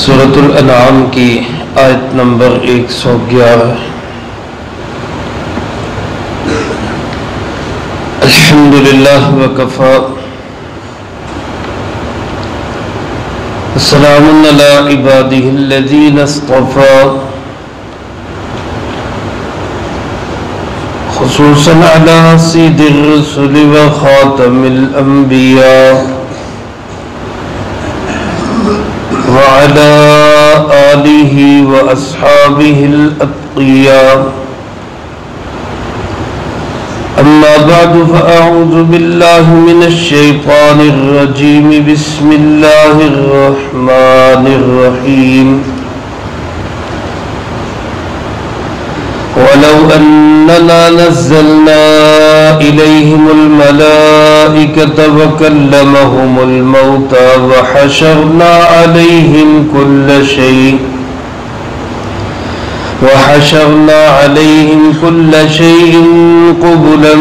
سورۃ الانعام کی آیت نمبر 111۔ الحمدللہ وکفی وسلام علی عبادہ الذین اصطفی، خصوصا علی سید الرسل وخاتم الانبیاء وعلى آلہ وأصحابہ الأتقیاء، اما بعد فأعوذ باللہ من الشیطان الرجیم، بسم اللہ الرحمن الرحیم۔ وَلَوْ أَنَّنَا نَزَّلْنَا إِلَيْهِمُ الْمَلَائِكَةَ وَكَلَّمَهُمُ الْمَوْتَى وَحَشَرْنَا عَلَيْهِمْ كُلَّ شَيْءٍ قُبُلًا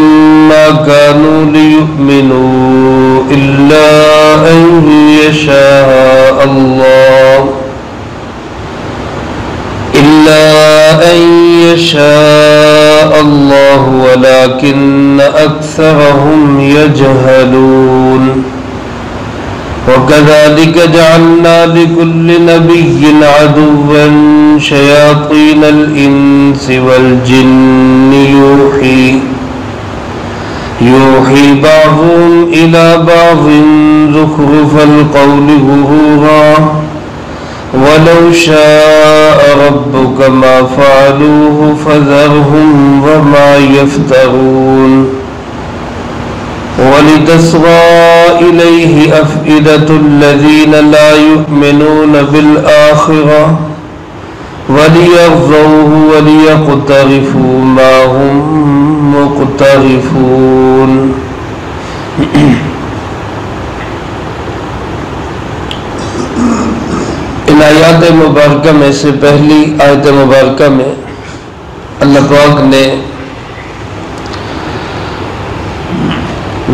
مَا كَانُوا لِيُؤْمِنُوا إِلَّا أَن يَشَاءَ اللَّهُ وَلَكِنَّ أَكْثَرَهُمْ يَجْهَلُونَ۔ وَكَذَلِكَ جَعَلْنَا لِكُلِّ نَبِيٍّ عَدُوًّا شَيَاطِينَ الْإِنسِ وَالْجِنِّ يُوحِي بَعْضُهُمْ إِلَى بَعْضٍ زُخْرُفَ الْقَوْلِ غُرُورًا، وَلَوْ شَاءَ رَبُّكَ مَا فَعَلُوهُ فَذَرْهُمْ وَمَا يَفْتَرُونَ۔ وَلِتَصْغَىٰ إِلَيْهِ أَفْئِدَةُ الَّذِينَ لَا يُؤْمِنُونَ بِالْآخِرَةِ وَلِيَرْضَوْهُ وَلِيَقْتَرِفُوا مَا هُمْ مُقْتَرِفُونَ۔ آیات مبارکہ میں سے پہلی آیت مبارکہ میں اللہ پاک نے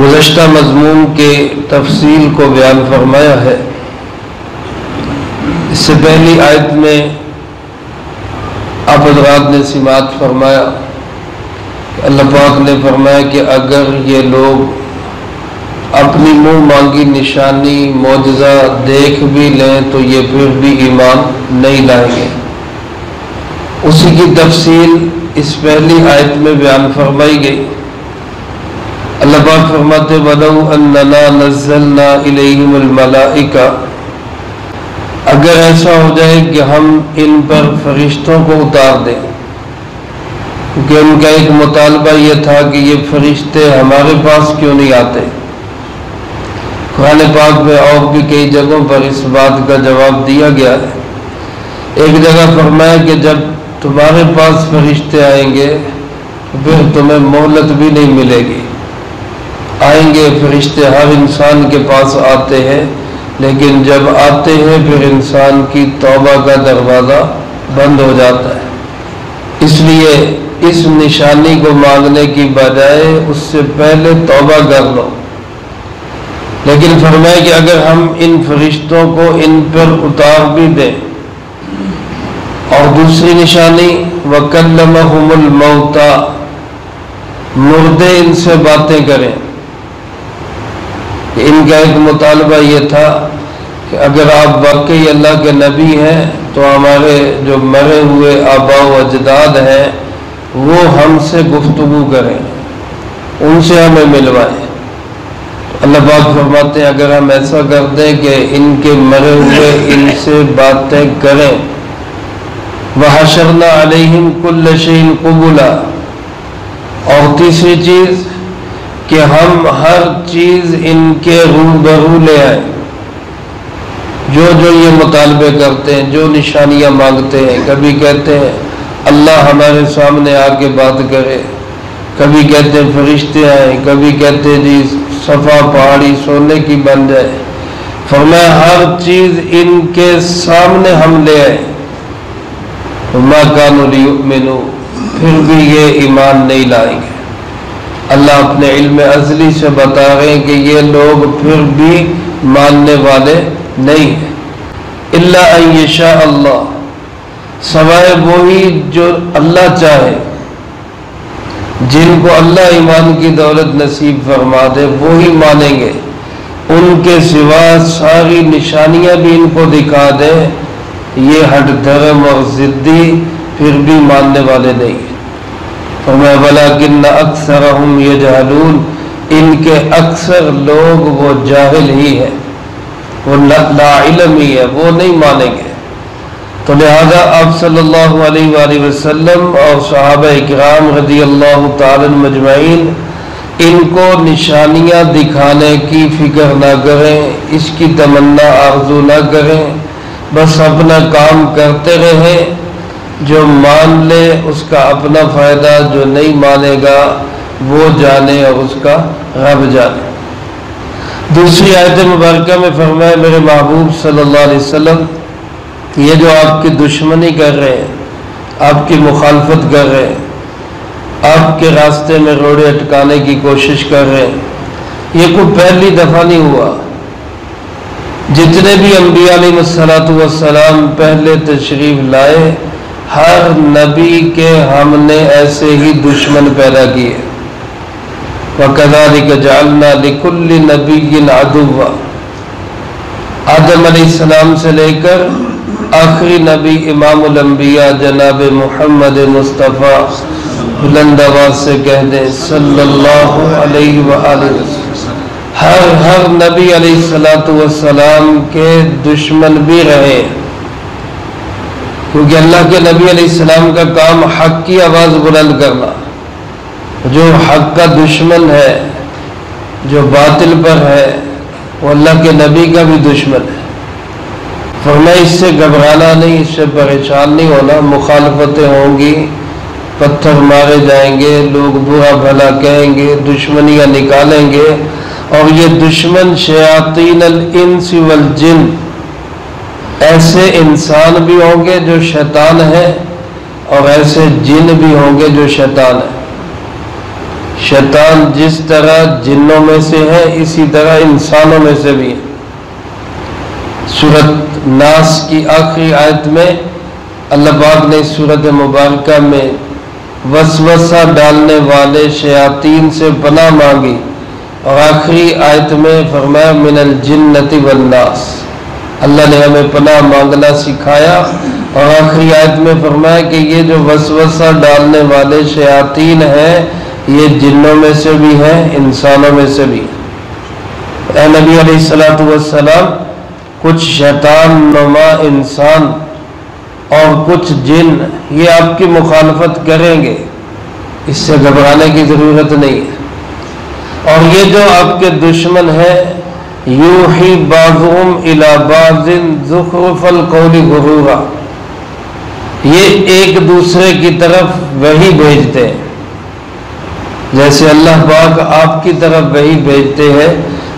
گزشتہ مضمون کے تفصیل کو بیان فرمایا ہے۔ اس سے پہلی آیت میں آپ حضرات نے سماعت فرمایا، اللہ پاک نے فرمایا کہ اگر یہ لوگ اپنی منہ مانگی نشانی معجزہ دیکھ بھی لیں تو یہ پھر بھی ایمان نہیں لائیں گے۔ اسی کی تفصیل اس پہلی آیت میں بیان فرمائی گئی۔ اللہ پاک فرماتے وَلَوْ أَنَّنَا نَزَّلْنَا إِلَيْهِمُ الْمَلَائِكَةَ، اگر ایسا ہو جائے کہ ہم ان پر فرشتوں کو اتار دیں، کیونکہ ان کا ایک مطالبہ یہ تھا کہ یہ فرشتے ہمارے پاس کیوں نہیں آتے۔ قرآن پاک میں اور بھی کئی جگہوں پر اس بات کا جواب دیا گیا ہے۔ ایک جگہ فرمایا کہ جب تمہارے پاس فرشتے آئیں گے تو پھر تمہیں مہلت بھی نہیں ملے گی۔ آئیں گے فرشتے، ہر انسان کے پاس آتے ہیں، لیکن جب آتے ہیں پھر انسان کی توبہ کا دروازہ بند ہو جاتا ہے۔ اس لیے اس نشانی کو مانگنے کی بجائے اس سے پہلے توبہ کر لو۔ لیکن فرمایا کہ اگر ہم ان فرشتوں کو ان پر اتار بھی دیں، اور دوسری نشانی وَكَلَّمَهُمُ الْمَوْتَى، مردے ان سے باتیں کریں۔ ان کا ایک مطالبہ یہ تھا کہ اگر آپ واقعی اللہ کے نبی ہیں تو ہمارے جو مرے ہوئے آباء و اجداد ہیں وہ ہم سے گفتگو کریں، ان سے ہمیں ملوائیں۔ اللہ پاک فرماتے ہیں اگر ہم ایسا کر دیں کہ ان کے مرے ہوئے ان سے باتیں کریں، وَحَشَرْنَا عَلَيْهِمْ كُلَّ شَيْءٍ قُبُلًا، اور تیسری چیز کہ ہم ہر چیز ان کے روبرو لے آئیں، جو یہ مطالبے کرتے ہیں، جو نشانیاں مانگتے ہیں۔ کبھی کہتے ہیں اللہ ہمارے سامنے آ کے بات کرے، کبھی کہتے ہیں فرشتے آئیں، کبھی کہتے ہیں جی صفا پہاڑی سونے کی بن جائے۔ فرمایا ہر چیز ان کے سامنے ہم لے آئے، وَمَا كَانُوا لِيُؤْمِنُوا، پھر بھی یہ ایمان نہیں لائیں گے۔ اللہ اپنے علم ازلی سے بتا رہے ہیں کہ یہ لوگ پھر بھی ماننے والے نہیں ہیں۔ الا ان یشاء اللہ، سوائے وہی جو اللہ چاہے، جن کو اللہ ایمان کی دولت نصیب فرما دے وہی مانیں گے، ان کے سوا ساری نشانیاں بھی ان کو دکھا دے یہ ہٹ دھرم اور ضدی پھر بھی ماننے والے نہیں ہیں۔ فرمایا وَلَٰكِنَّ أَكْثَرَهُمْ يَجْهَلُونَ، ان کے اکثر لوگ وہ جاہل ہی ہے، وہ لا علم ہی ہے، وہ نہیں مانیں گے۔ تو لہذا آپ صلی اللہ علیہ وآلہ وسلم اور صحابہ اکرام رضی اللہ تعالی مجمعین ان کو نشانیاں دکھانے کی فکر نہ کریں، اس کی تمنا آرزو نہ کریں، بس اپنا کام کرتے رہیں، جو مان لے اس کا اپنا فائدہ، جو نہیں مانے گا وہ جانے اور اس کا رب جانے۔ دوسری آیت مبارکہ میں فرمایا میرے محبوب صلی اللہ علیہ وسلم یہ جو آپ کی دشمنی کر رہے ہیں، آپ کی مخالفت کر رہے ہیں، آپ کے راستے میں روڑے اٹکانے کی کوشش کر رہے ہیں، یہ کوئی پہلی دفعہ نہیں ہوا۔ جتنے بھی انبیاء علیہ السلام پہلے تشریف لائے، ہر نبی کے ہم نے ایسے ہی دشمن پیدا کیے۔ وَكَذَلِكَ جَعَلْنَا لِكُلِّ نَبِيٍّ عَدُوًّا، آدم علیہ السلام سے لے کر آخری نبی امام الانبیاء جناب محمد مصطفیٰ، بلند آواز سے کہہ دیں صلی اللہ علیہ وآلہ وسلم، ہر نبی علیہ السلام کے دشمن بھی رہے، کیونکہ اللہ کے نبی علیہ السلام کا کام حق کی آواز بلند کرنا۔ جو حق کا دشمن ہے، جو باطل پر ہے، وہ اللہ کے نبی کا بھی دشمن ہے۔ فرمایا اس سے گھبرانا نہیں، اس سے پریشان نہیں ہونا، مخالفتیں ہوں گی، پتھر مارے جائیں گے، لوگ برا بھلا کہیں گے، دشمنیاں نکالیں گے، اور یہ دشمن شیاطین الانس والجن، ایسے انسان بھی ہوں گے جو شیطان ہے اور ایسے جن بھی ہوں گے جو شیطان ہے۔ شیطان جس طرح جنوں میں سے ہے اسی طرح انسانوں میں سے بھی ہے۔ سورۃ ناس کی آخری آیت میں اللہ پاک نے سورۃ مبارکہ میں وسوسہ ڈالنے والے شیاطین سے پناہ مانگی، اور آخری آیت میں فرمایا من الجنۃ والناس، اللہ نے ہمیں پناہ مانگنا سکھایا، اور آخری آیت میں فرمایا کہ یہ جو وسوسہ ڈالنے والے شیاطین ہیں یہ جنوں میں سے بھی ہیں، انسانوں میں سے بھی۔ اے نبی علیہ السلام، کچھ شیطان نما انسان اور کچھ جن یہ آپ کی مخالفت کریں گے، اس سے گھبرانے کی ضرورت نہیں ہے۔ اور یہ جو آپ کے دشمن ہیں یوحی بعضهم الی بعض زخرف القول غرورا، یہ ایک دوسرے کی طرف وحی بھیجتے ہیں، جیسے اللہ پاک آپ کی طرف وحی بھیجتے ہیں،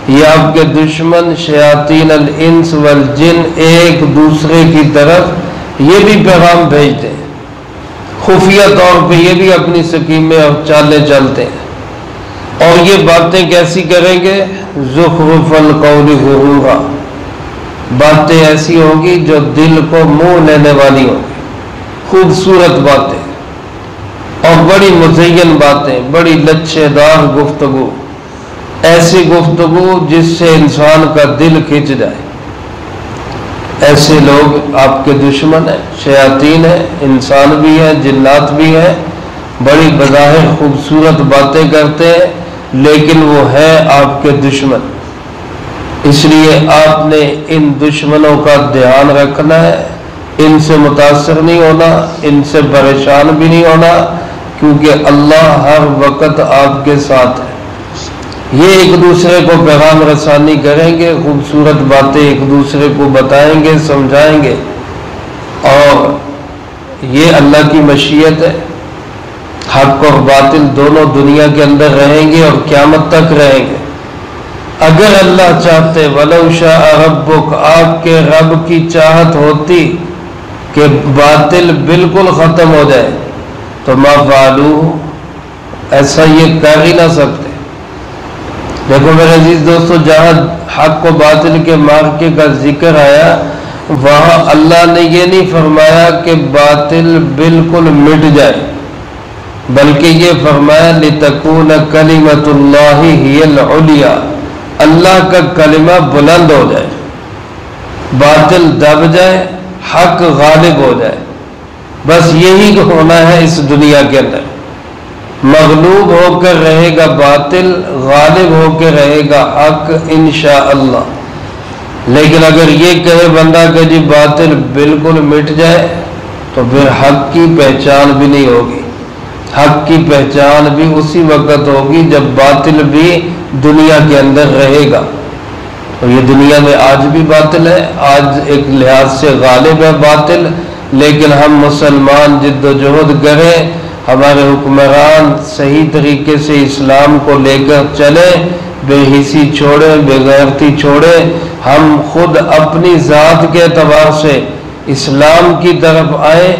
یہ آپ کے دشمن شیاطین الانس والجن ایک دوسرے کی طرف یہ بھی پیغام بھیجتے ہیں، خفیہ طور پہ یہ بھی اپنی سکیمیں اور چالیں چلتے ہیں، اور یہ باتیں کیسی کریں گے؟ زخرف القول غرورا، باتیں ایسی ہوں گی جو دل کو منہ لینے والی ہوں گی، خوبصورت باتیں اور بڑی مزین باتیں، بڑی لچھے دار گفتگو، ایسی گفتگو جس سے انسان کا دل کھنچ جائے۔ ایسے لوگ آپ کے دشمن ہیں، شیاطین ہیں، انسان بھی ہیں، جنات بھی ہیں، بڑی بظاہر خوبصورت باتیں کرتے ہیں لیکن وہ ہے آپ کے دشمن۔ اس لیے آپ نے ان دشمنوں کا دھیان رکھنا ہے، ان سے متاثر نہیں ہونا، ان سے پریشان بھی نہیں ہونا، کیونکہ اللہ ہر وقت آپ کے ساتھ ہے۔ یہ ایک دوسرے کو پیغام رسانی کریں گے، خوبصورت باتیں ایک دوسرے کو بتائیں گے، سمجھائیں گے، اور یہ اللہ کی مشیت ہے۔ حق اور باطل دونوں دنیا کے اندر رہیں گے اور قیامت تک رہیں گے۔ اگر اللہ چاہتے، وَلَوْ شَاءَ رَبُّكَ، آپ کے رب کی چاہت ہوتی کہ باطل بالکل ختم ہو جائے تو مَا فَعَلُوهُ، ایسا یہ کر ہی نہ سکتے۔ دیکھو میرے عزیز دوستو، جہاں حق و باطل کے معرکے کا ذکر آیا وہاں اللہ نے یہ نہیں فرمایا کہ باطل بالکل مٹ جائے، بلکہ یہ فرمایا لِتَكُونَ كَلِمَةُ اللَّهِ هِيَ الْعُلْيَا، اللہ کا کلمہ بلند ہو جائے، باطل دب جائے، حق غالب ہو جائے۔ بس یہی ہونا ہے اس دنیا کے اندر، مغلوب ہو کر رہے گا باطل، غالب ہو کے رہے گا حق انشاءاللہ۔ لیکن اگر یہ کہے بندہ کہ جی باطل بالکل مٹ جائے تو پھر حق کی پہچان بھی نہیں ہوگی۔ حق کی پہچان بھی اسی وقت ہوگی جب باطل بھی دنیا کے اندر رہے گا۔ تو یہ دنیا میں آج بھی باطل ہے، آج ایک لحاظ سے غالب ہے باطل، لیکن ہم مسلمان جد و جہد کریں، ہمارے حکمران صحیح طریقے سے اسلام کو لے کر چلیں، بے حسی چھوڑیں، بے غیرتی چھوڑیں، ہم خود اپنی ذات کے اعتبار سے اسلام کی طرف آئیں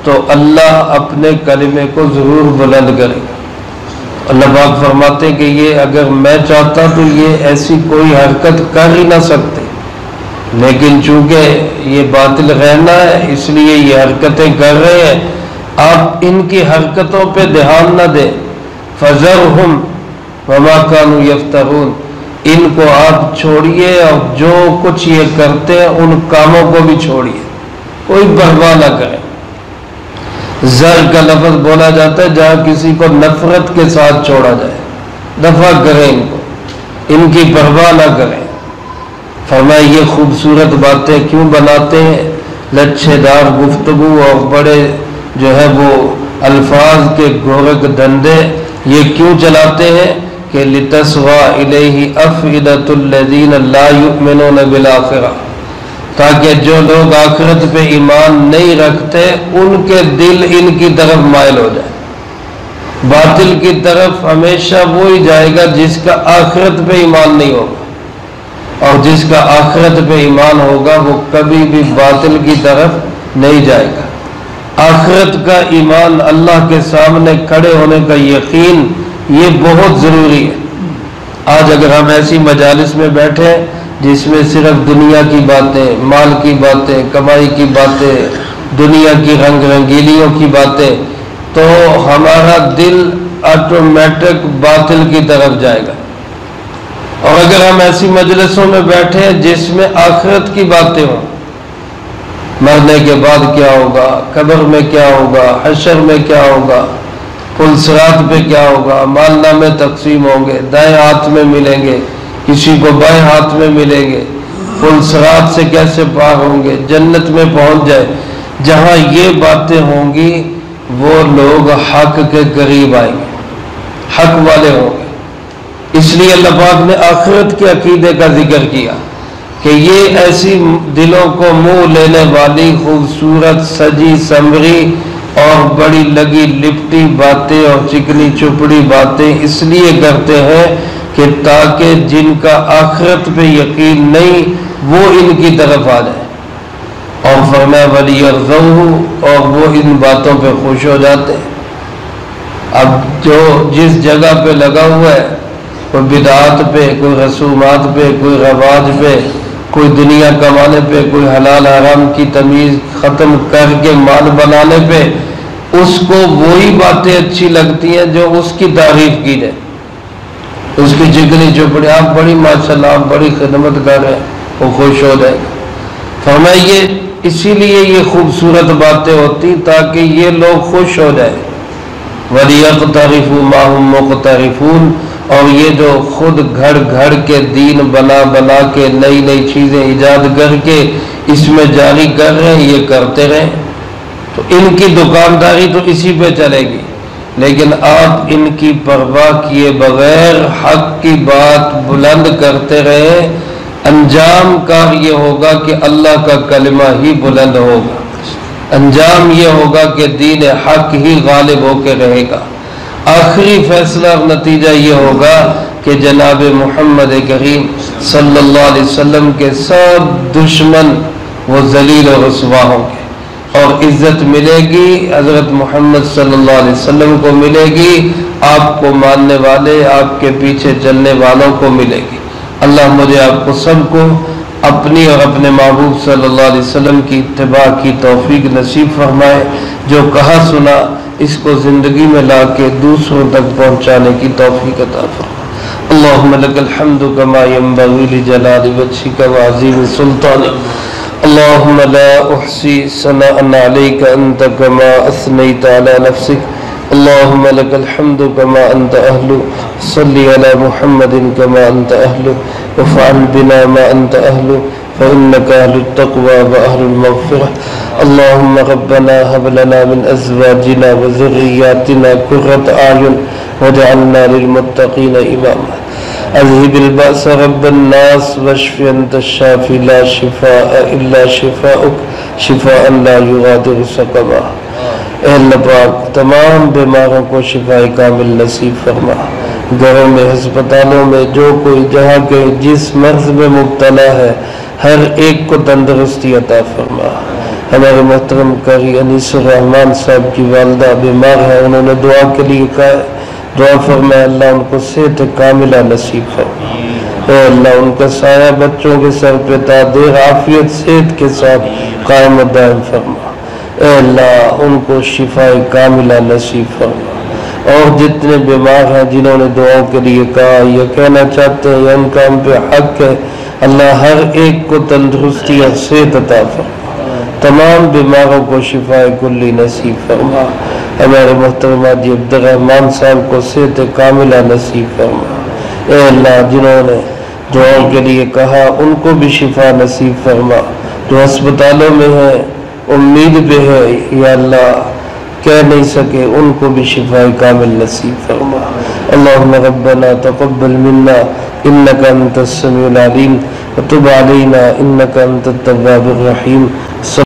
تو اللہ اپنے کلمے کو ضرور بلند کرے گا۔ اللہ پاک فرماتے کہ یہ اگر میں چاہتا تو یہ ایسی کوئی حرکت کر ہی نہ سکتے، لیکن چونکہ یہ باطل رہنا ہے اس لیے یہ حرکتیں کر رہے ہیں۔ آپ ان کی حرکتوں پہ دھیان نہ دیں، فَذَرْهُمْ وَمَا كَانُوا يَفْتَرُونَ، ان کو آپ چھوڑیے اور جو کچھ یہ کرتے ہیں ان کاموں کو بھی چھوڑیے، کوئی پرواہ نہ کریں۔ زر کا لفظ بولا جاتا ہے جہاں کسی کو نفرت کے ساتھ چھوڑا جائے، دفع کریں ان کو، ان کی پرواہ نہ کریں۔ فرمایا یہ خوبصورت باتیں کیوں بناتے ہیں، لچھے دار گفتگو اور بڑے جو ہے وہ الفاظ کے گورکھ دھندے یہ کیوں چلاتے ہیں کہ لِتَسْوَى إِلَيْهِ أَفْئِدَةُ الَّذِينَ لَا يُؤْمِنُونَ بِالْآخِرَةِ، تاکہ جو لوگ آخرت پہ ایمان نہیں رکھتے ان کے دل ان کی طرف مائل ہو جائے۔ باطل کی طرف ہمیشہ وہی جائے گا جس کا آخرت پہ ایمان نہیں ہوگا، اور جس کا آخرت پہ ایمان ہوگا وہ کبھی بھی باطل کی طرف نہیں جائے گا۔ آخرت کا ایمان، اللہ کے سامنے کھڑے ہونے کا یقین، یہ بہت ضروری ہے۔ آج اگر ہم ایسی مجالس میں بیٹھے جس میں صرف دنیا کی باتیں، مال کی باتیں، کمائی کی باتیں، دنیا کی رنگ رنگیلیوں کی باتیں، تو ہمارا دل آٹومیٹک باطل کی طرف جائے گا۔ اور اگر ہم ایسی مجلسوں میں بیٹھے جس میں آخرت کی باتیں ہوں، مرنے کے بعد کیا ہوگا، قبر میں کیا ہوگا، حشر میں کیا ہوگا، پل صراط پہ کیا ہوگا، مال نامے تقسیم ہوں گے، دائیں ہاتھ میں ملیں گے، کسی کو بائیں ہاتھ میں ملیں گے، پل صراط سے کیسے پار ہوں گے، جنت میں پہنچ جائے، جہاں یہ باتیں ہوں گی وہ لوگ حق کے قریب آئیں گے، حق والے ہوں گے۔ اس لیے اللہ پاک نے آخرت کے عقیدے کا ذکر کیا کہ یہ ایسی دلوں کو منہ لینے والی خوبصورت سجی سنوری اور بڑی لگی لپٹی باتیں اور چکنی چپڑی باتیں اس لیے کرتے ہیں کہ تاکہ جن کا آخرت پہ یقین نہیں وہ ان کی طرف آ جائے، اور فرمایا وَلِيَرْضَوْهُ، اور وہ ان باتوں پہ خوش ہو جاتے ہیں۔ اب جو جس جگہ پہ لگا ہوا ہے، کوئی بدعات پہ، کوئی رسومات پہ، کوئی رواج پہ، کوئی دنیا کمانے پہ، کوئی حلال حرام کی تمیز ختم کر کے مال بنانے پہ، اس کو وہی باتیں اچھی لگتی ہیں جو اس کی تعریف کی جائے، اس کی چکنی چپڑی، آپ بڑی ماشاءاللہ آپ بڑی خدمت کر رہے ہیں، وہ خوش ہو جائے گا۔ فرمایا یہ اسی لیے یہ خوبصورت باتیں ہوتی تاکہ یہ لوگ خوش ہو جائیں۔ وَلِيَقْتَرِفُوا مَا هُمْ مُقْتَرِفُونَ، اور یہ جو خود گھڑ گھڑ کے دین بنا بنا کے نئی نئی چیزیں ایجاد کر کے اس میں جاری کر رہے ہیں، یہ کرتے رہیں تو ان کی دکانداری تو اسی پہ چلے گی، لیکن آپ ان کی پرواہ کیے بغیر حق کی بات بلند کرتے رہے، انجام کار یہ ہوگا کہ اللہ کا کلمہ ہی بلند ہوگا، انجام یہ ہوگا کہ دین حق ہی غالب ہو کے رہے گا۔ آخری فیصلہ اور نتیجہ یہ ہوگا کہ جناب محمد کریم صلی اللہ علیہ وسلم کے سب دشمن وہ ذلیل و رسوا ہوں گے، اور عزت ملے گی حضرت محمد صلی اللہ علیہ وسلم کو ملے گی، آپ کو ماننے والے، آپ کے پیچھے چلنے والوں کو ملے گی۔ اللہ مجھے آپ کو سب کو اپنی اور اپنے محبوب صلی اللہ علیہ وسلم کی اتباع کی توفیق نصیب فرمائے. جو کہا سنا اس کو زندگی میں لا کے دوسروں تک پہنچانے کی توفیق عطا فرمائے. اللہم لک الحمد کما ینبغی لجلال وجہک وعظیم سلطانک. اللہم لا احصی ثناء علیک انت کما اثنیت علی نفسک. اللہم لک الحمد کما انت اہل. صلی علی محمد کما انت اہل. وفعل بنا ما انت اہل فإنك أهل التقوى وأهل المغفرة. اللهم ربنا هب لنا من أزواجنا وذرياتنا قرة أعين واجعلنا للمتقين إماما. أذهب البأس رب الناس واشف أنت الشافي لا شفاء إلا شفاءك شفاء لا يغادر سقما. اے اللہ پاک تمام بیماروں کو شفاء کامل نصیب فرما. گھروں میں ہسپتالوں میں جو کوئی جہاں کے جس مرض میں مبتلا ہے ہر ایک کو تندرستی عطا فرما. ہمارے محترم قاری انیس الرحمن صاحب کی والدہ بیمار ہے, انہوں نے دعا کے لیے کہا ہے, دعا فرمائے اللہ ان کو صحت کاملہ نصیب فرما. اے اللہ ان کا سایہ بچوں کے سر پہ تا دیر عافیت صحت کے ساتھ قائم و دائم فرما. اے اللہ ان کو شفاء کاملہ نصیب فرما. اور جتنے بیمار ہیں جنہوں نے دعاؤں کے لیے کہا یا کہنا چاہتے ہیں یا ان کا ہم پہ حق ہے, اللہ ہر ایک کو تندرستی اور صحت عطا فرما. تمام بیماروں کو شفاء کلی نصیب فرما. ہمارے محترم حاجی عبدالرحمن صاحب کو صحت کاملہ نصیب فرما. اے اللہ جنہوں نے دعاؤں کے لیے کہا ان کو بھی شفا نصیب فرما. جو ہسپتالوں میں ہیں امید پہ ہے یا اللہ کہہ نہیں سکے ان کو بھی شفاء کامل نصیب فرما. اللہم ربنا تقبل منا انکا انت السمیع العلیم وتب علینا انکا انت التواب الرحیم.